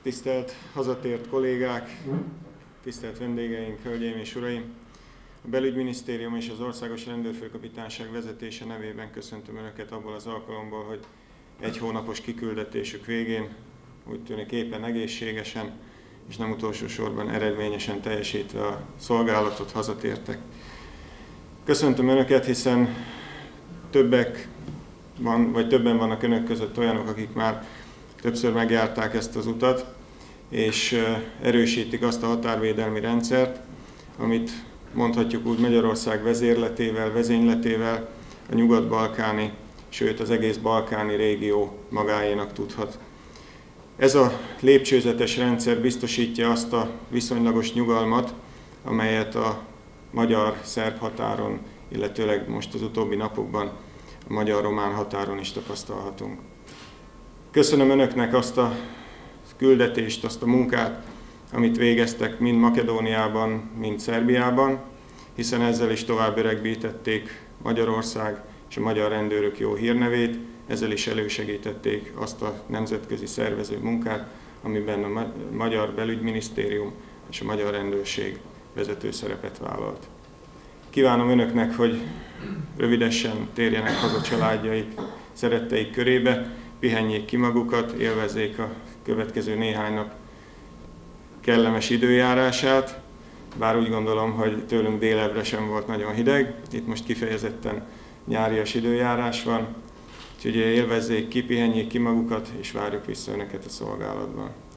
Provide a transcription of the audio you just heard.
Tisztelt hazatért kollégák, tisztelt vendégeink, hölgyeim és uraim! A Belügyminisztérium és az Országos Rendőrfőkapitányság vezetése nevében köszöntöm Önöket abból az alkalomból, hogy egy hónapos kiküldetésük végén úgy tűnik éppen egészségesen és nem utolsó sorban eredményesen teljesítve a szolgálatot hazatértek. Köszöntöm Önöket, hiszen többen vannak Önök között olyanok, akik már többször megjárták ezt az utat, és erősítik azt a határvédelmi rendszert, amit mondhatjuk úgy Magyarország vezérletével, vezényletével a nyugat-balkáni, sőt az egész balkáni régió magáénak tudhat. Ez a lépcsőzetes rendszer biztosítja azt a viszonylagos nyugalmat, amelyet a magyar-szerb határon, illetőleg most az utóbbi napokban a magyar-román határon is tapasztalhatunk. Köszönöm Önöknek azt a küldetést, azt a munkát, amit végeztek mind Makedóniában, mind Szerbiában, hiszen ezzel is tovább öregbítették Magyarország és a magyar rendőrök jó hírnevét, ezzel is elősegítették azt a nemzetközi szervező munkát, amiben a Magyar Belügyminisztérium és a Magyar Rendőrség vezető szerepet vállalt. Kívánom Önöknek, hogy rövidesen térjenek haza családjaik, szeretteik körébe, pihenjék ki magukat, élvezzék a következő néhány nap kellemes időjárását, bár úgy gondolom, hogy tőlünk délebre sem volt nagyon hideg, itt most kifejezetten nyárias időjárás van, úgyhogy élvezzék ki, pihenjék ki magukat, és várjuk vissza Önöket a szolgálatban.